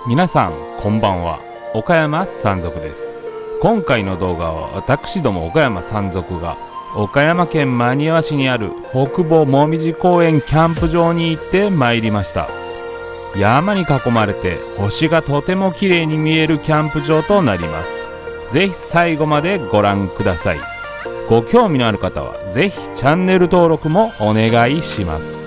皆さんこんばんは。岡山山賊です。今回の動画は私ども岡山山賊が岡山県真庭市にある北房もみじ公園キャンプ場に行ってまいりました。山に囲まれて星がとても綺麗に見えるキャンプ場となります。ぜひ最後までご覧ください。ご興味のある方はぜひチャンネル登録もお願いします。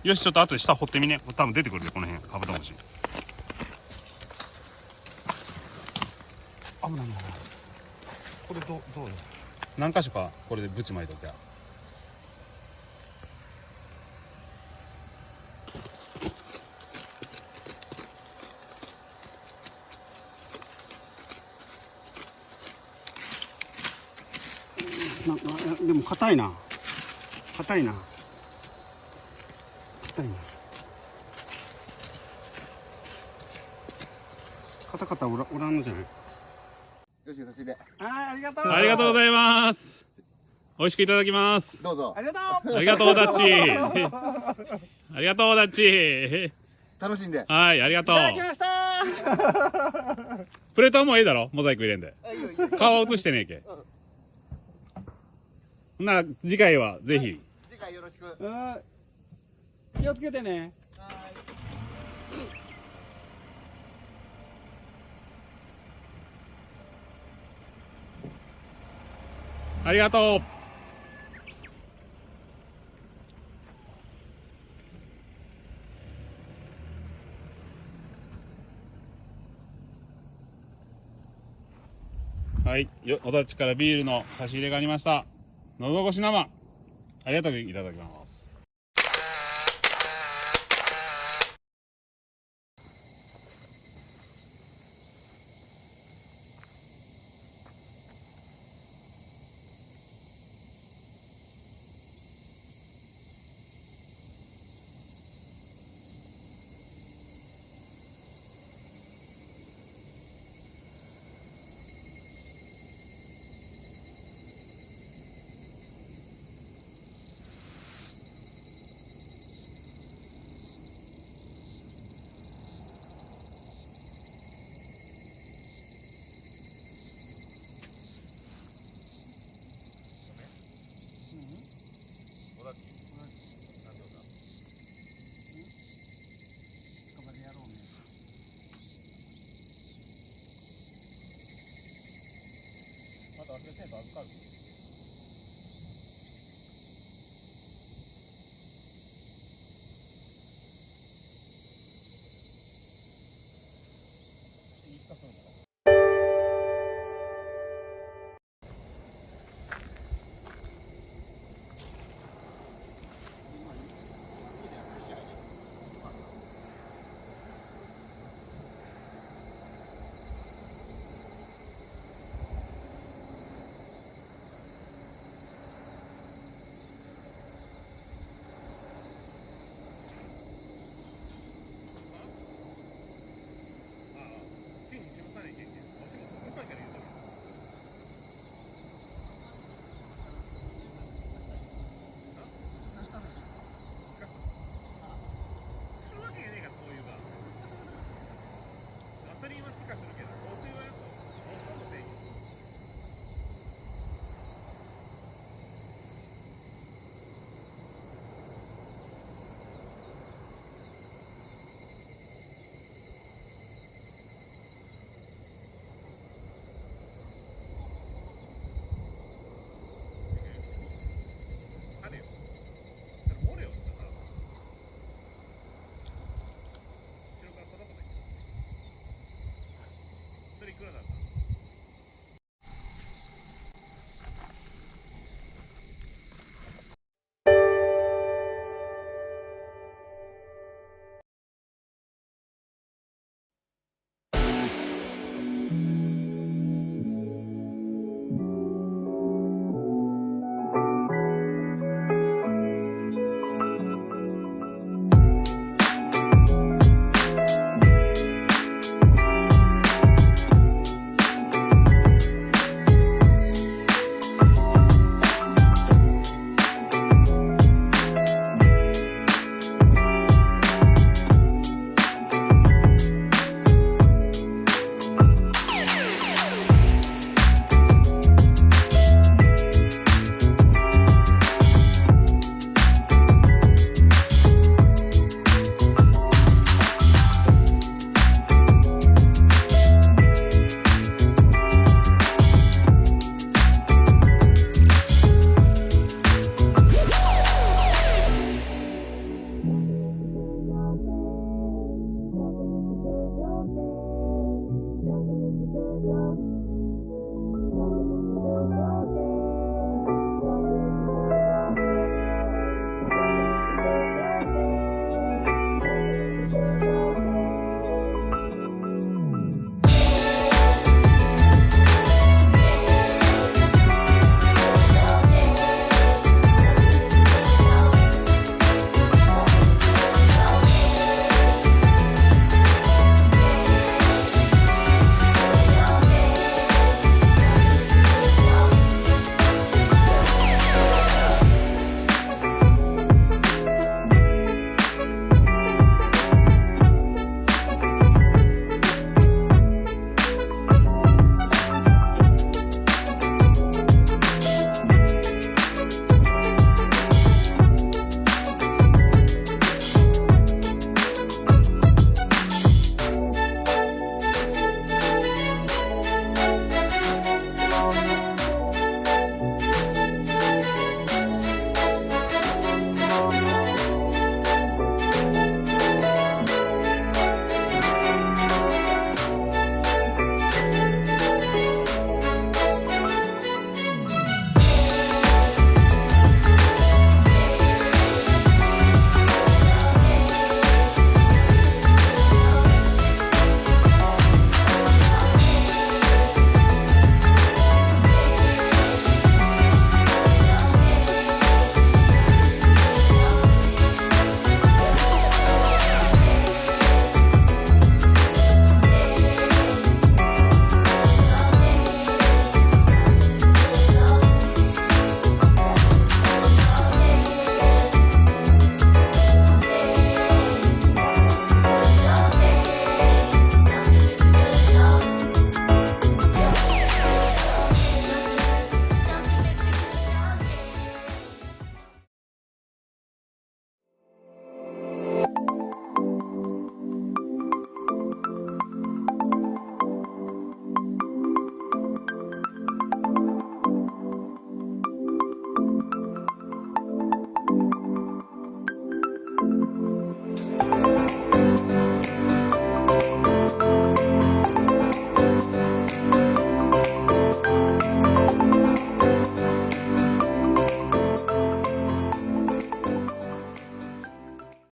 よし、ちょっと後で下掘ってみね。多分出てくるよ、この辺、カブトムシ。危ないな。これどうよ。何箇所かこれでブチ巻いときゃ。でも硬いな。硬いな。カタカタおらんのじゃない。よし、そしてで。ありがとう。ありがとうございます。美味しくいただきます。どうぞ。ありがとう。ありがとう、ダッチ。ありがとう、ダッチ。楽しんで。はい、ありがとう。いただきました。プレートはもういいだろ、モザイク入れんで。顔映してねえけ。な、次回はぜひ。次回よろしく。気をつけてね。ありがとう。はい、おだちからビールの差し入れがありました。のど越し生、ありがとういただきます。また忘れてんと預かる。言い聞かすんだ。